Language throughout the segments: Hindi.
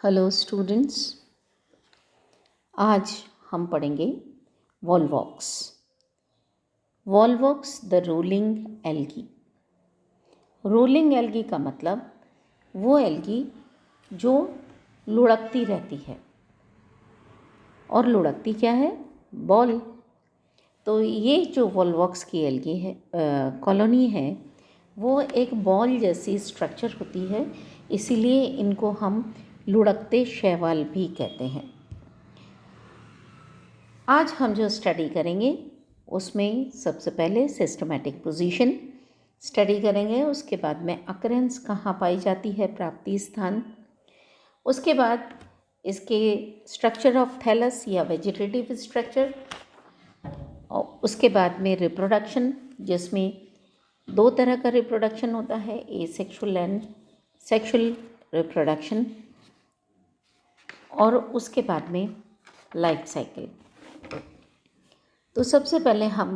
हेलो स्टूडेंट्स, आज हम पढ़ेंगे Volvox. Volvox the rolling algae. Rolling algae का मतलब वो एल्गी जो लुढ़कती रहती है। और लुढ़कती क्या है? बॉल। तो ये जो वॉल्वॉक्स की एल्गी है, कॉलोनी है, वो एक बॉल जैसी स्ट्रक्चर होती है, इसीलिए इनको हम लुढ़कते शैवाल भी कहते हैं। आज हम जो स्टडी करेंगे उसमें सबसे पहले सिस्टमैटिक पोजीशन स्टडी करेंगे, उसके बाद में अकरेंस कहाँ पाई जाती है, प्राप्ति स्थान, उसके बाद इसके स्ट्रक्चर ऑफ थैलस या वेजिटेटिव स्ट्रक्चर, और उसके बाद में रिप्रोडक्शन, जिसमें दो तरह का रिप्रोडक्शन होता है, एसेक्सुअल एंड सेक्सुअल रिप्रोडक्शन, और उसके बाद में लाइफ साइकिल। तो सबसे पहले हम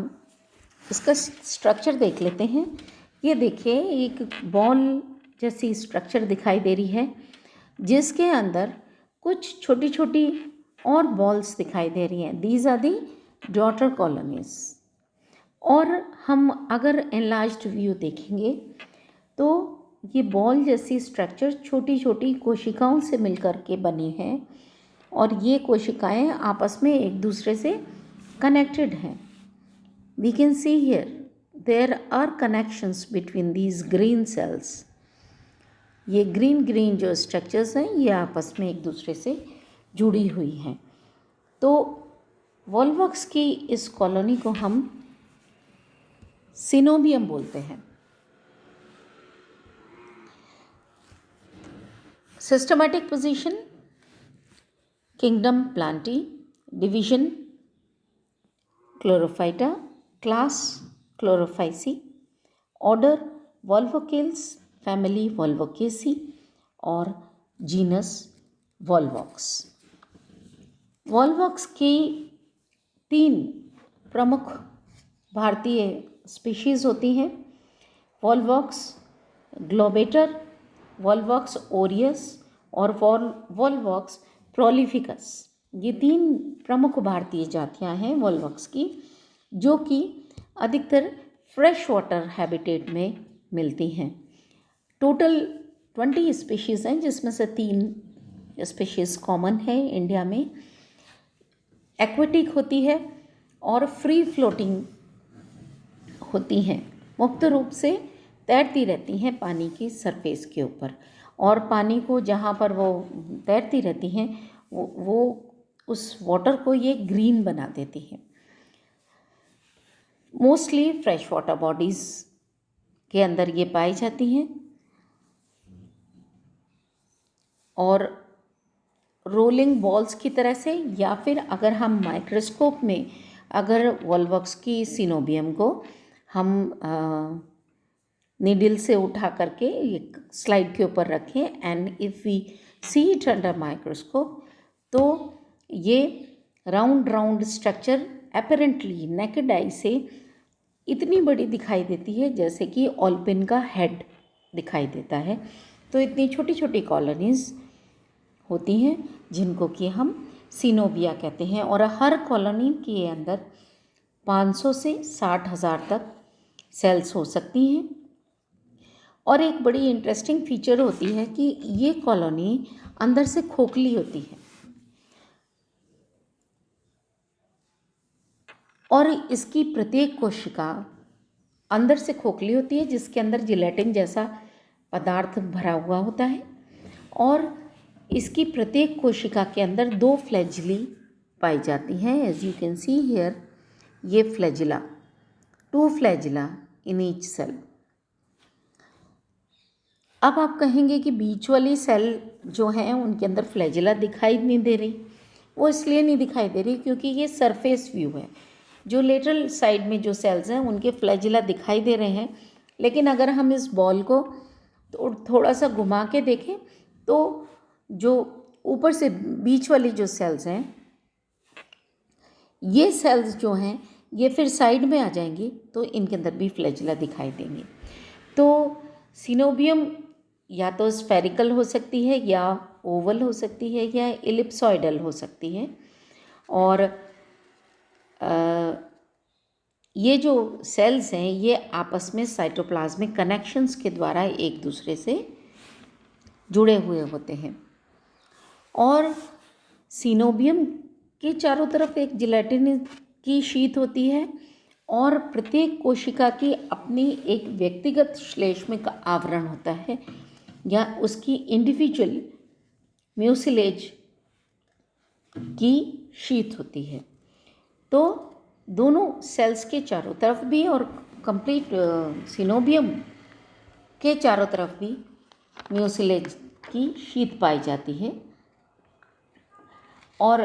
इसका स्ट्रक्चर देख लेते हैं। ये देखिए, एक बॉल जैसी स्ट्रक्चर दिखाई दे रही है, जिसके अंदर कुछ छोटी छोटी और बॉल्स दिखाई दे रही हैं। These are the daughter colonies. और हम अगर एनलार्ज्ड व्यू देखेंगे तो ये बॉल जैसी स्ट्रक्चर छोटी छोटी कोशिकाओं से मिलकर के बनी है, और ये कोशिकाएं आपस में एक दूसरे से connected हैं. We can see here there are connections between these green cells. ये ग्रीन जो स्ट्रक्चर्स हैं ये आपस में एक दूसरे से जुड़ी हुई हैं। तो वॉल्वॉक्स की इस कॉलोनी को हम सिनोबियम बोलते हैं। Systematic position, kingdom Plantae, division Chlorophyta, class Chlorophyceae, order Volvocales, family Volvocaceae, और जीनस वॉल्वॉक्स। वॉल्वॉक्स की 3 प्रमुख भारतीय स्पीशीज़ होती हैं: वॉल्वॉक्स ग्लोबेटर, वॉल्वॉक्स ओरियस और वॉल्वॉक्स प्रोलिफिकस। ये 3 प्रमुख भारतीय जातियां हैं वॉल्वॉक्स की, जो कि अधिकतर फ्रेश वाटर हैबिटेट में मिलती हैं। टोटल 20 स्पीशीज़ हैं, जिसमें से 3 स्पीशीज़ कॉमन है इंडिया में। एक्वेटिक होती है और फ्री फ्लोटिंग होती हैं, मुक्त रूप से तैरती रहती हैं पानी की सरफेस के ऊपर, और पानी को जहाँ पर वो तैरती रहती हैं वो उस वाटर को ये ग्रीन बना देती है। मोस्टली फ्रेश वाटर बॉडीज़ के अंदर ये पाई जाती हैं, और रोलिंग बॉल्स की तरह से, या फिर अगर हम माइक्रोस्कोप में अगर वॉल्वॉक्स की सिनोबियम को हम नीडल से उठा करके एक स्लाइड के ऊपर रखें, and if we see it under microscope, तो ये round structure apparently naked eye से इतनी बड़ी दिखाई देती है जैसे कि ऑलपिन का हेड दिखाई देता है। तो इतनी छोटी छोटी कॉलोनीज़ होती हैं जिनको कि हम सिनोबिया कहते हैं, और हर कॉलोनी के अंदर 500 से 60,000 तक सेल्स हो सकती हैं। और एक बड़ी इंटरेस्टिंग फीचर होती है कि ये कॉलोनी अंदर से खोखली होती है, और इसकी प्रत्येक कोशिका अंदर से खोखली होती है, जिसके अंदर जिलेटिन जैसा पदार्थ भरा हुआ होता है, और इसकी प्रत्येक कोशिका के अंदर 2 फ्लैजिली पाई जाती हैं। As you can see here, ये flagella, 2 flagella in each cell. अब आप कहेंगे कि बीच वाली सेल जो हैं उनके अंदर फ्लैजिला दिखाई नहीं दे रही। वो इसलिए नहीं दिखाई दे रही क्योंकि ये सरफेस व्यू है। जो लेटरल साइड में जो सेल्स हैं उनके फ्लैजिला दिखाई दे रहे हैं, लेकिन अगर हम इस बॉल को थोड़ा सा घुमा के देखें तो जो ऊपर से बीच वाली जो सेल्स हैं, ये सेल्स जो हैं ये फिर साइड में आ जाएंगी, तो इनके अंदर भी फ्लैजिला दिखाई देंगे। तो सिनोबियम या तो स्फेरिकल हो सकती है या ओवल हो सकती है या एलिप्सॉइडल हो सकती है। और ये जो सेल्स हैं ये आपस में साइटोप्लाज्मिक कनेक्शंस के द्वारा एक दूसरे से जुड़े हुए होते हैं। और सीनोबियम के चारों तरफ एक जिलेटिन की शीट होती है और प्रत्येक कोशिका की अपनी एक व्यक्तिगत श्लेष्मिक आवरण होता है या उसकी इंडिविजुअल म्यूसिलेज की शीट होती है। तो दोनों सेल्स के चारों तरफ भी और कंप्लीट सीनोबियम के चारों तरफ भी म्यूसिलेज की शीट पाई जाती है और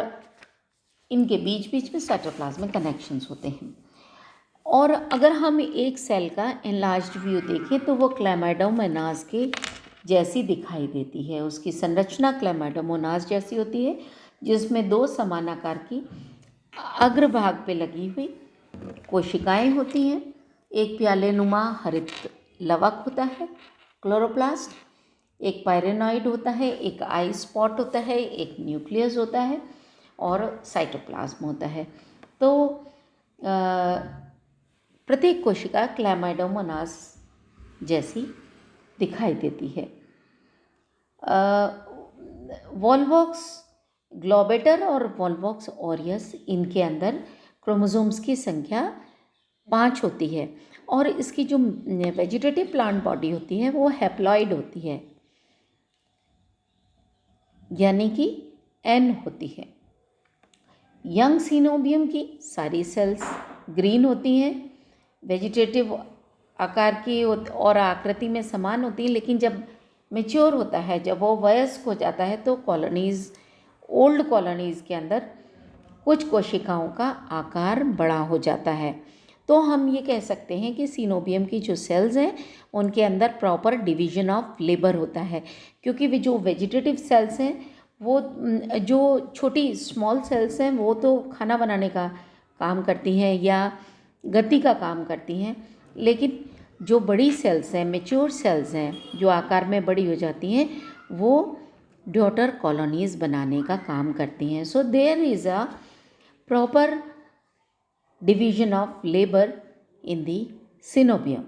इनके बीच बीच में साइटोप्लाज्मिक कनेक्शंस होते हैं। और अगर हम एक सेल का एनलार्ज्ड व्यू देखें तो वो क्लैमाइडोमोनास के जैसी दिखाई देती है। उसकी संरचना क्लैमाइडोमोनास जैसी होती है, जिसमें दो समानाकार की अग्रभाग पे लगी हुई कोशिकाएं होती हैं। एक प्याले नुमा हरित लवक होता है क्लोरोप्लास्ट, एक पायरेनॉइड होता है, एक आई स्पॉट होता है, एक न्यूक्लियस होता है और साइटोप्लाज्म होता है। तो प्रत्येक कोशिका क्लैमाइडोमोनास जैसी दिखाई देती है। वॉल्वॉक्स ग्लोबेटर और वॉल्वॉक्स ऑरियस, इनके अंदर क्रोमोसोम्स की संख्या 5 होती है और इसकी जो वेजिटेटिव प्लांट बॉडी होती है वो हैप्लॉइड होती है, यानी कि N होती है। यंग सीनोबियम की सारी सेल्स ग्रीन होती हैं, वेजिटेटिव आकार की और आकृति में समान होती है, लेकिन जब मैच्योर होता है, जब वो वयस्क हो जाता है, तो कॉलोनीज़, ओल्ड कॉलोनीज़ के अंदर कुछ कोशिकाओं का आकार बड़ा हो जाता है। तो हम ये कह सकते हैं कि सीनोबियम की जो सेल्स हैं उनके अंदर प्रॉपर डिवीजन ऑफ लेबर होता है, क्योंकि वे जो वेजिटेटिव सेल्स हैं वो जो छोटी स्मॉल सेल्स हैं वो तो खाना बनाने का काम करती हैं या गति का काम करती हैं, लेकिन जो बड़ी सेल्स हैं, मैच्योर सेल्स हैं जो आकार में बड़ी हो जाती हैं, वो डॉटर कॉलोनीज़ बनाने का काम करती हैं। So there is a proper division of labour in the coenobium.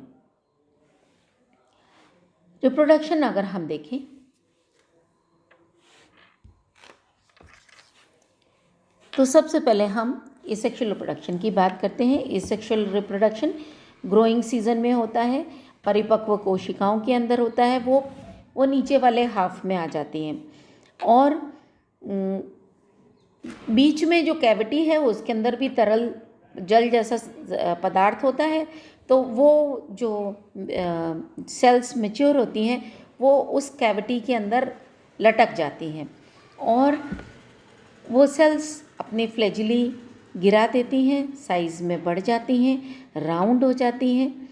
Reproduction अगर हम देखें तो सबसे पहले हम एसेक्सुअल रिप्रोडक्शन की बात करते हैं। एसेक्सुअल रिप्रोडक्शन ग्रोइंग सीजन में होता है, परिपक्व कोशिकाओं के अंदर होता है, वो नीचे वाले हाफ में आ जाती हैं और बीच में जो कैविटी है उसके अंदर भी तरल जल जैसा पदार्थ होता है। तो वो जो सेल्स मैच्योर होती हैं वो उस कैविटी के अंदर लटक जाती हैं और वो सेल्स अपने फ्लैजिली गिरा देती हैं, साइज़ में बढ़ जाती हैं, राउंड हो जाती हैं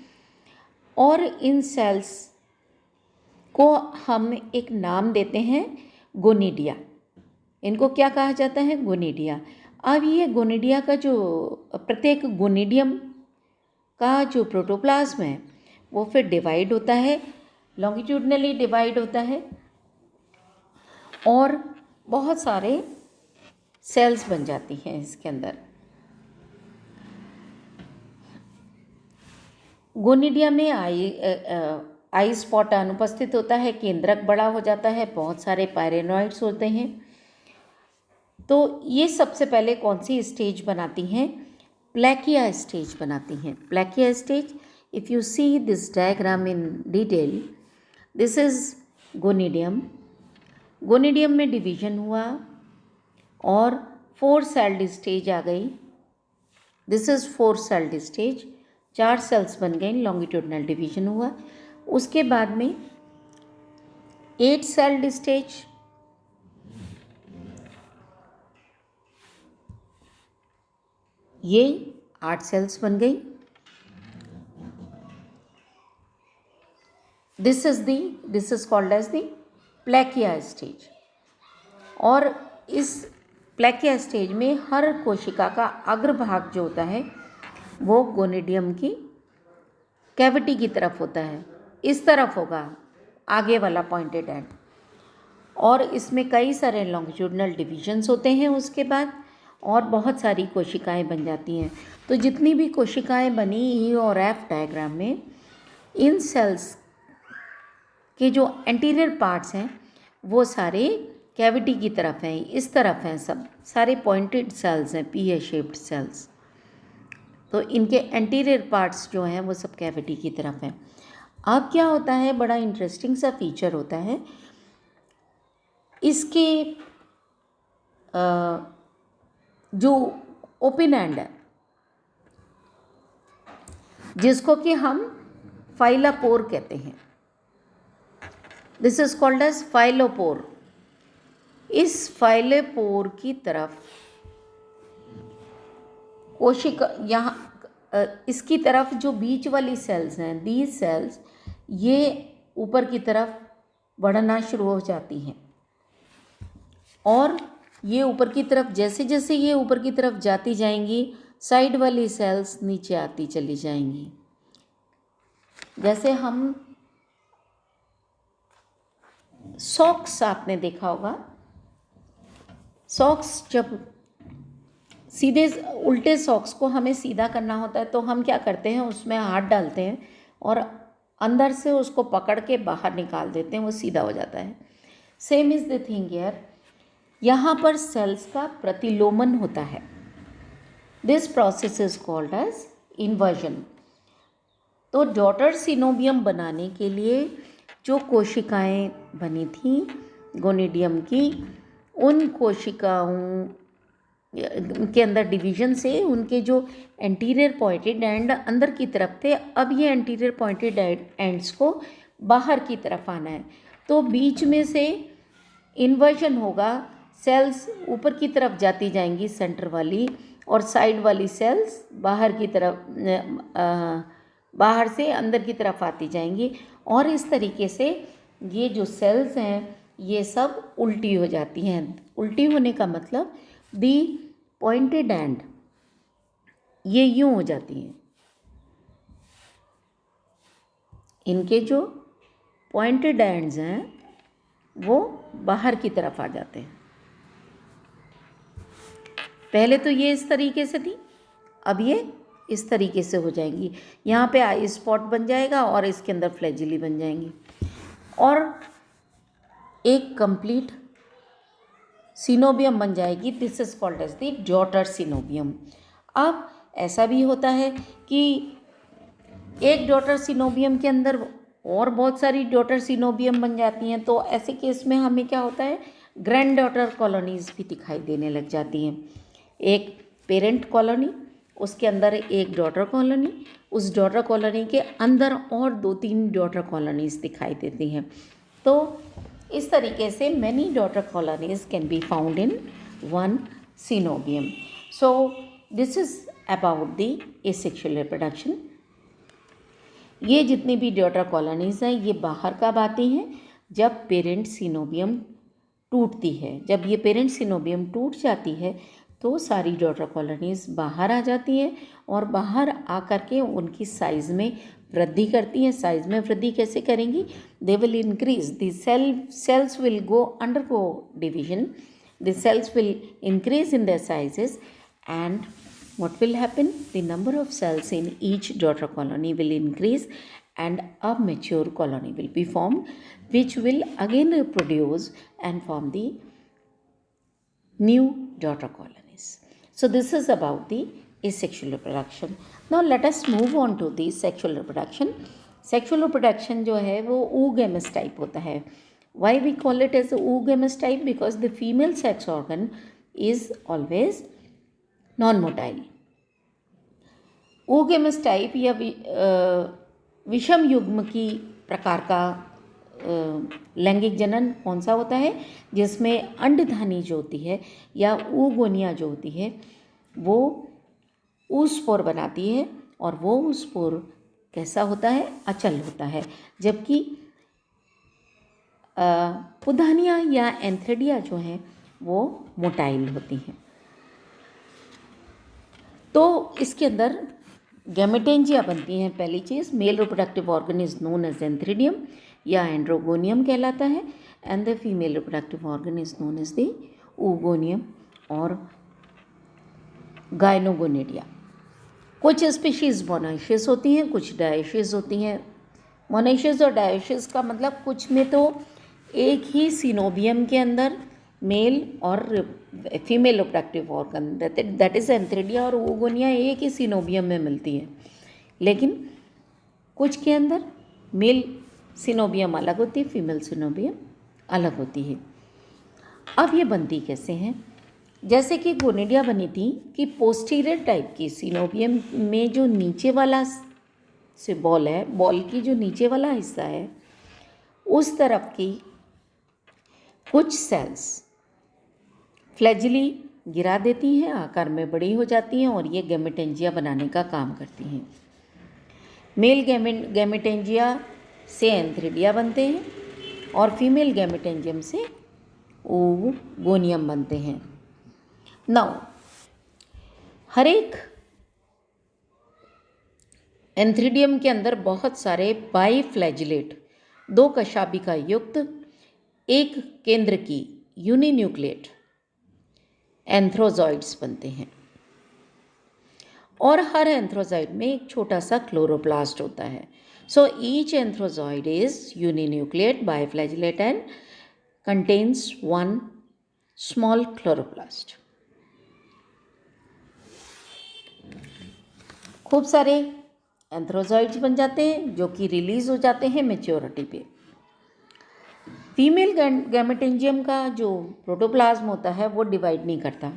और इन सेल्स को हम एक नाम देते हैं गोनिडिया। इनको क्या कहा जाता है? गोनिडिया। अब ये गोनिडिया का जो प्रत्येक गोनिडियम का जो प्रोटोप्लाज्म है वो फिर डिवाइड होता है, लॉन्गिट्यूडनली डिवाइड होता है और बहुत सारे सेल्स बन जाती हैं इसके अंदर। गोनिडिया में आई स्पॉट अनुपस्थित होता है, केंद्रक बड़ा हो जाता है, बहुत सारे पायरेनॉइड्स होते हैं। तो ये सबसे पहले कौन सी स्टेज बनाती हैं? प्लेकिया स्टेज बनाती हैं। Plakea stage, if you see this diagram in detail, this is gonidium. Gonidium में डिवीजन हुआ और 4 सेल्ड स्टेज आ गई। This is 4 celled stage, 4 cells बन गई, लॉन्गिट्यूडनल डिवीजन हुआ। उसके बाद में 8 सेल्ड स्टेज, ये 8 सेल्स बन गई। This is called as the plakea stage. और इस प्लेकिया स्टेज में हर कोशिका का अग्रभाग जो होता है वो गोनिडियम की कैविटी की तरफ होता है, इस तरफ होगा आगे वाला पॉइंटेड एंड। और इसमें कई सारे लॉन्गिट्यूडनल डिविजन्स होते हैं उसके बाद, और बहुत सारी कोशिकाएं बन जाती हैं। तो जितनी भी कोशिकाएं बनी ई और एफ डायग्राम में, इन सेल्स के जो एंटीरियर पार्ट्स हैं वो सारे कैविटी की तरफ हैं, इस तरफ हैं, सब सारे पॉइंटेड सेल्स हैं, पी ए शेप्ड सेल्स। तो इनके एंटीरियर पार्ट्स जो हैं वो सब कैविटी की तरफ हैं। अब क्या होता है, बड़ा इंटरेस्टिंग सा फीचर होता है इसके जो ओपन एंड है, जिसको कि हम फाइलोपोर कहते हैं, दिस इज कॉल्ड एज फाइलोपोर। इस फाइलोपोर की तरफ कोशिका, यहाँ इसकी तरफ जो बीच वाली सेल्स हैं, दीज सेल्स ये ऊपर की तरफ बढ़ना शुरू हो जाती हैं, और ये ऊपर की तरफ जैसे जैसे ये ऊपर की तरफ जाती जाएंगी, साइड वाली सेल्स नीचे आती चली जाएंगी। जैसे हम सॉक्स आपने देखा होगा, सॉक्स जब सीधे उल्टे सॉक्स को हमें सीधा करना होता है तो हम क्या करते हैं, उसमें हाथ डालते हैं और अंदर से उसको पकड़ के बाहर निकाल देते हैं, वो सीधा हो जाता है। Same is the thing here, यहाँ पर सेल्स का प्रतिलोमन होता है। This process is called as inversion. तो डॉटर सिनोबियम बनाने के लिए जो कोशिकाएं बनी थी गोनिडियम की, उन कोशिकाओं के अंदर डिवीजन से उनके जो एंटीरियर पॉइंटेड एंड अंदर की तरफ थे, अब ये एंटीरियर पॉइंटेड एंड्स को बाहर की तरफ आना है। तो बीच में से इन्वर्जन होगा, सेल्स ऊपर की तरफ जाती जाएंगी सेंटर वाली, और साइड वाली सेल्स बाहर की तरफ बाहर से अंदर की तरफ आती जाएंगी, और इस तरीके से ये जो सेल्स हैं ये सब उल्टी हो जाती हैं। उल्टी होने का मतलब दी पॉइंटेड एंड ये यूं हो जाती हैं, इनके जो पॉइंटेड एंड्स हैं वो बाहर की तरफ आ जाते हैं। पहले तो ये इस तरीके से थी, अब ये इस तरीके से हो जाएंगी। यहाँ पे आई स्पॉट बन जाएगा और इसके अंदर फ्लैजिली बन जाएंगी, और एक कंप्लीट सिनोबियम बन जाएगी। This is called as the daughter coenobium. अब ऐसा भी होता है कि एक डॉटर सिनोबियम के अंदर और बहुत सारी डॉटर सिनोबियम बन जाती हैं, तो ऐसे केस में हमें क्या होता है, ग्रैंड डॉटर कॉलोनीज भी दिखाई देने लग जाती हैं। एक पेरेंट कॉलोनी, उसके अंदर एक डॉटर कॉलोनी, उस डॉटर कॉलोनी के अंदर और 2-3 डॉटर कॉलोनीज दिखाई देती हैं। तो इस तरीके से many daughter colonies can be found in one coenobium. So this is about the asexual reproduction. ये जितनी भी डॉटर कॉलोनीज हैं ये बाहर कब आती हैं, जब पेरेंट सिनोबियम टूटती है। जब ये पेरेंट सिनोबियम टूट जाती है तो सारी डॉटर कॉलोनीज बाहर आ जाती हैं, और बाहर आकर के उनकी साइज़ में वृद्धि करती हैं। साइज़ में वृद्धि कैसे करेंगी, they will increase, the cells will go undergo division, the cells will increase in their sizes, and what will happen, the number of cells in each daughter colony will increase and a mature colony will be formed, which will again reproduce and form the new daughter colonies. So this is about the asexual reproduction. Now let us move on to the sexual reproduction. Sexual reproduction जो है वो oogamous type होता है. Why we call it as oogamous type? Because the female sex organ is always non-motile. oogamous type या विषम युग्म की प्रकार का लैंगिक जनन कौन सा होता है, जिसमें अंडधानी जो होती है या oogonia जो होती है वो oospore बनाती है, और वो oospore कैसा होता है, अचल होता है, जबकि पुधानिया या एंथ्रेडिया जो हैं वो मोटाइल होती हैं। तो इसके अंदर गैमेटेंजिया बनती हैं। पहली चीज़, male reproductive organ is known as antheridium, या एंड्रोगोनियम कहलाता है, and the female reproductive organ is known as the oogoनियम और गायनोगोनिडिया। कुछ स्पीशीज़ मोनोइशियस होती हैं, कुछ डायोशियस होती हैं। मोनोइशियस और डायोशियस का मतलब कुछ में तो एक ही सिनोबियम के अंदर मेल और female reproductive organ that is antheridia और oogonia एक ही सिनोबियम में मिलती है, लेकिन कुछ के अंदर मेल सिनोबियम अलग होती है, फीमेल सिनोबियम अलग होती है। अब ये बनती कैसे हैं? जैसे कि गोनिडिया बनी थी कि पोस्टीरियर टाइप की सिनोबियम में जो नीचे वाला से बॉल है, बॉल की जो नीचे वाला हिस्सा है, उस तरफ की कुछ सेल्स फ्लैजिली गिरा देती हैं, आकार में बड़ी हो जाती हैं और ये गैमेटेंजिया बनाने का काम करती हैं। मेल गैमेटेंजिया से एंथ्रिडिया बनते हैं और फीमेल गैमेटेंजियम से oogoनियम बनते हैं। नाउ हर एक एंथ्रिडियम के अंदर बहुत सारे बाईफ्लैजिलेट, दो कशाभिका युक्त एक केंद्र की यूनिन्यूक्लिएट एंथ्रोजॉइड्स बनते हैं और हर एंथ्रोजॉइड में एक छोटा सा क्लोरोप्लास्ट होता है। So each antherozoid is uninucleate biflagellate and contains one small chloroplast. खूब सारे एंथ्रोजॉइड्स बन जाते हैं जो कि रिलीज हो जाते हैं मैच्योरिटी पे। फीमेल गैमेटेंजियम का जो प्रोटोप्लाज्म होता है वो डिवाइड नहीं करता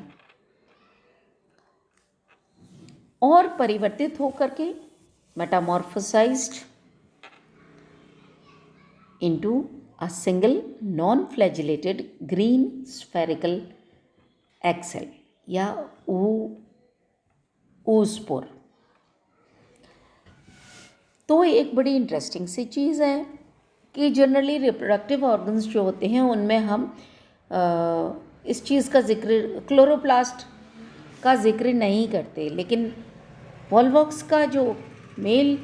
और परिवर्तित होकर के metamorphosized into a single non flagellated green spherical egg cell या oospore। तो एक बड़ी इंटरेस्टिंग सी चीज़ है कि जनरली रिप्रोडक्टिव ऑर्गन्स जो होते हैं उनमें हम इस चीज़ का जिक्र, क्लोरोप्लास्ट का जिक्र नहीं करते, लेकिन वॉल्वॉक्स का जो मेल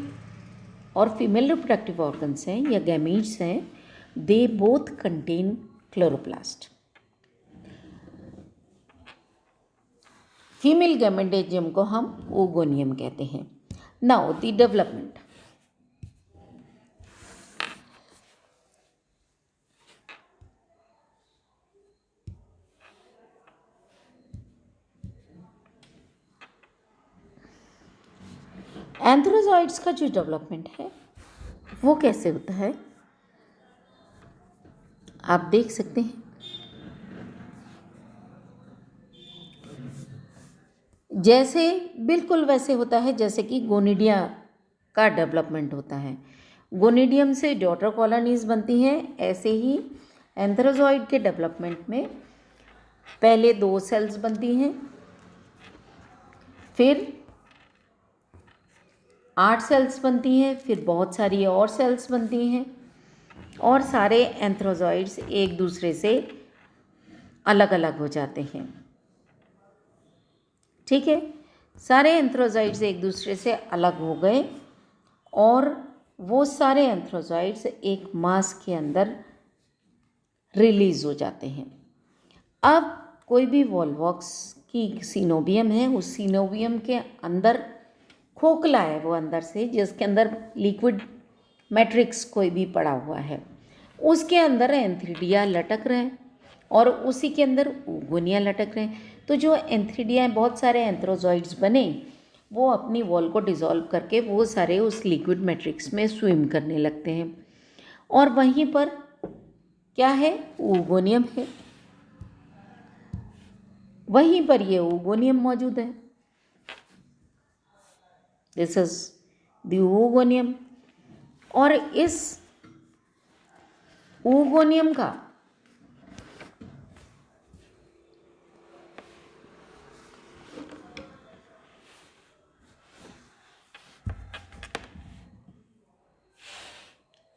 और फीमेल रिप्रोडक्टिव ऑर्गन्स हैं या गैमीट्स हैं, they both contain chloroplast. Female gametangium को हम oogoनियम कहते हैं। Now the development. एंथ्रोजॉइड्स का जो डेवलपमेंट है वो कैसे होता है, आप देख सकते हैं। जैसे बिल्कुल वैसे होता है जैसे कि गोनिडिया का डेवलपमेंट होता है। गोनिडियम से डॉटर कॉलोनीज बनती हैं, ऐसे ही एंथ्रोजॉइड के डेवलपमेंट में पहले 2 सेल्स बनती हैं, फिर 8 सेल्स बनती हैं, फिर बहुत सारी और सेल्स बनती हैं और सारे एंथ्रोजॉइड्स एक दूसरे से अलग अलग हो जाते हैं। ठीक है, सारे एंथ्रोजॉइड्स एक दूसरे से अलग हो गए और वो सारे एंथ्रोजॉइड्स एक मास के अंदर रिलीज हो जाते हैं। अब कोई भी वॉल्वॉक्स की सिनोबियम है, उस सिनोबियम के अंदर खोखला है वो अंदर से, जिसके अंदर लिक्विड मैट्रिक्स कोई भी पड़ा हुआ है, उसके अंदर एंथ्रिडिया लटक रहे हैं और उसी के अंदर oogonia लटक रहे हैं। तो जो एंथ्रिडिया बहुत सारे एंथ्रोजॉइड्स बने, वो अपनी वॉल को डिसॉल्व करके वो सारे उस लिक्विड मैट्रिक्स में स्विम करने लगते हैं और वहीं पर क्या है, oogoनियम है, वहीं पर ये oogoनियम मौजूद है। दिस इज द oogoनियम और इस oogoनियम का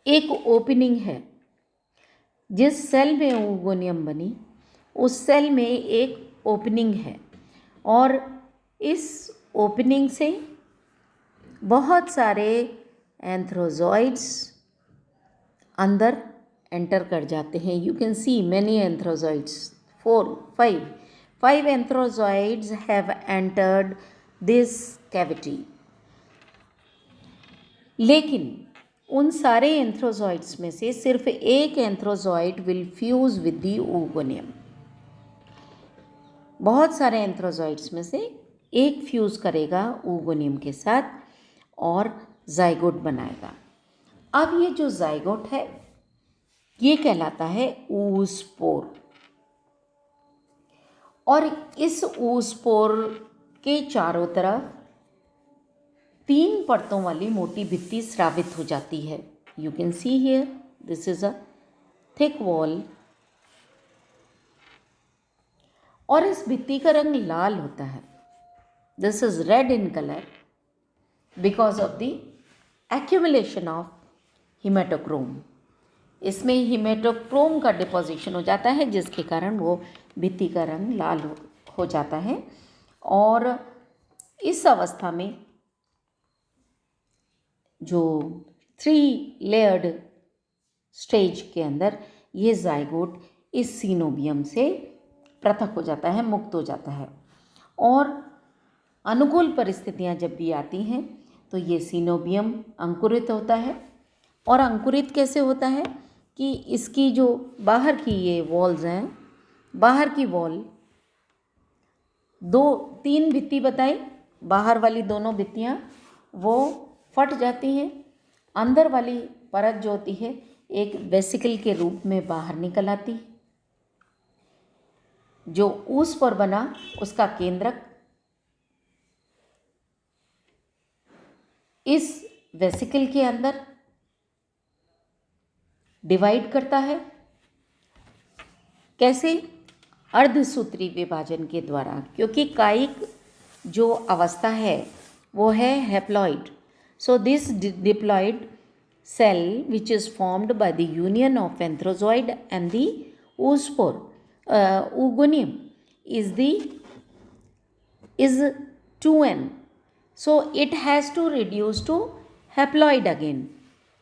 एक ओपनिंग है। जिस सेल में oogoनियम बनी उस सेल में एक ओपनिंग है और इस ओपनिंग से बहुत सारे एंथ्रोजॉइड्स अंदर एंटर कर जाते हैं. You can see many antherozoids, 5 antherozoids have entered this cavity. लेकिन उन सारे एंथ्रोजॉइड्स में से सिर्फ एक antherozoid will fuse with the oogonia. बहुत सारे एंथ्रोजॉइड्स में से एक फ्यूज करेगा oogonia के साथ और जाइगोट बनाएगा. अब ये जो जाइगोट है ये कहलाता है oospore. और इस oospore के चारों तरफ 3 परतों वाली मोटी भित्ति स्रावित हो जाती है. You can see here, this is a thick wall. और इस भित्ति का रंग लाल होता है. This is red in colour because of the accumulation of haematochrome. इसमें हिमेटोक्रोम का डिपोजिशन हो जाता है जिसके कारण वो भित्ति का रंग लाल हो जाता है. और इस अवस्था में जो 3 लेयर्ड स्टेज के अंदर ये जाइगोट इस सीनोबियम से पृथक हो जाता है, मुक्त हो जाता है. और अनुकूल परिस्थितियां जब भी आती हैं तो ये सीनोबियम अंकुरित होता है. और अंकुरित कैसे होता है कि इसकी जो बाहर की ये वॉल्स हैं, बाहर की वॉल 3 भित्ति बताई, बाहर वाली दोनों भित्तियाँ वो फट जाती हैं. अंदर वाली परत जो होती है एक वेसिकल के रूप में बाहर निकल आती है. जो ऊस पर बना उसका केंद्रक इस वेसिकल के अंदर डिवाइड करता है. कैसे? अर्धसूत्री विभाजन के द्वारा, क्योंकि कायिक जो अवस्था है वो है haploid. So this diploid cell which is formed by the union of anthrozoid and the oospore, oogonium is 2n. So it has to reduce to haploid again.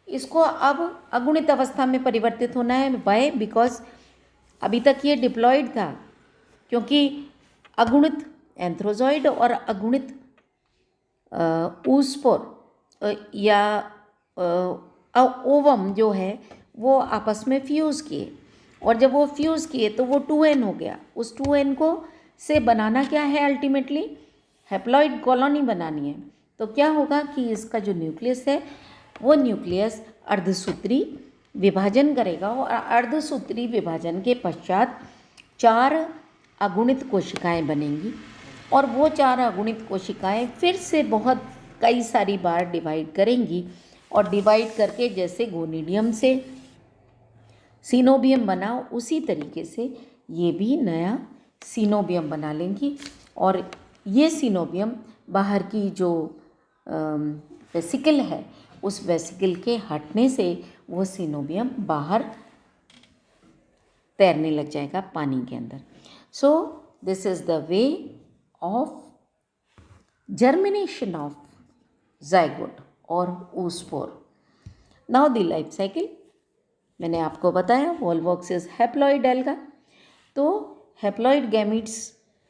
इसको अब अगुणित अवस्था में परिवर्तित होना है. वाई? बिकॉज अभी तक ये डिप्लॉइड था, क्योंकि अगुणित एंथ्रोजॉइड और अगुणित oospore या ओवम जो है वो आपस में फ्यूज़ किए. और जब वो फ्यूज़ किए तो वो 2n हो गया. उस 2n को से बनाना क्या है? अल्टीमेटली हैप्लॉइड कॉलोनी बनानी है. तो क्या होगा कि इसका जो न्यूक्लियस है वो न्यूक्लियस अर्धसूत्री विभाजन करेगा. और अर्धसूत्री विभाजन के पश्चात 4 अगुणित कोशिकाएं बनेंगी. और वो 4 अगुणित कोशिकाएं फिर से बहुत कई सारी बार डिवाइड करेंगी. और डिवाइड करके जैसे गोनिडियम से सीनोबियम बना उसी तरीके से ये भी नया सीनोबियम बना लेंगी. और ये सीनोबियम बाहर की जो वेसिकल है उस वेसिकल के हटने से वो सीनोबियम बाहर तैरने लग जाएगा पानी के अंदर. So this is the way of germination of zygote और oospore. Now the life cycle, मैंने आपको बताया वॉल्वॉक्स इज हैप्लॉइड एल्गा. तो हैप्लॉइड गैमीट्स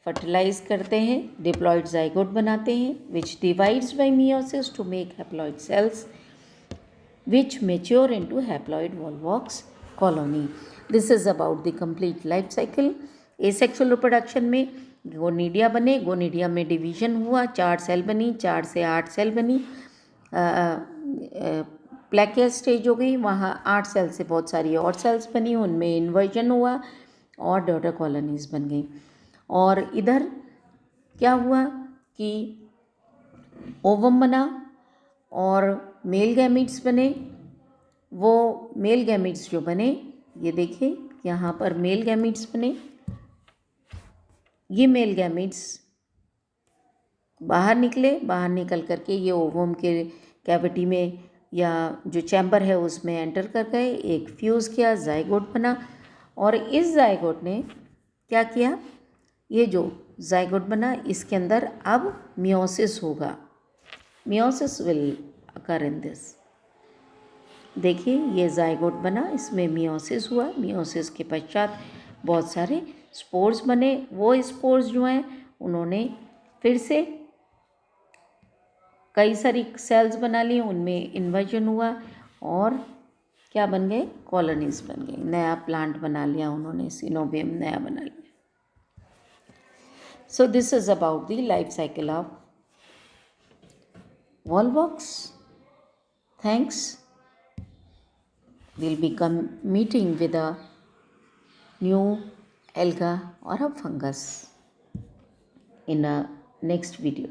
फर्टिलाइज करते हैं, डिप्लॉइड जाइगोट बनाते हैं which divides by meiosis to make haploid cells which mature into haploid Volvox colony. This is about the complete life cycle. Asexual reproduction में गोनिडिया बने, गोनिडिया में डिवीजन हुआ, 4 सेल बनी, 4 से 8 सेल बनी. प्लेकिया स्टेज हो गई, वहाँ 8 सेल से बहुत सारी और सेल्स बनी, उनमें इन्वर्जन हुआ और डॉटर कॉलोनीज बन गई. और इधर क्या हुआ कि ओवम बना और मेल गैमीट्स बने. वो मेल गैमीट्स जो बने, ये देखिए यहाँ पर मेल गैमीट्स बने. ये मेल गैमीट्स बाहर निकले, बाहर निकल करके ये ओवम के कैविटी में या जो चैम्बर है उसमें एंटर कर गए, एक फ्यूज़ किया, जाइगोट बना. और इस जाइगोट ने क्या किया? ये जो जाइगोट बना इसके अंदर अब मियोसिस होगा. Meiosis will occur in this. देखिए ये जाइगोट बना, इसमें मियोसिस हुआ, मियोसिस के पश्चात बहुत सारे स्पोर्स बने। वो स्पोर्स जो हैं उन्होंने फिर से कई सारी सेल्स बना ली, उनमें इन्वर्जन हुआ और क्या बन गए, कॉलोनीज बन गई, नया प्लांट बना लिया उन्होंने, सिनोबियम नया बना लिया। So this is about the life cycle of Volvox. Thanks. We'll be meeting with a new alga or a fungus in a next video.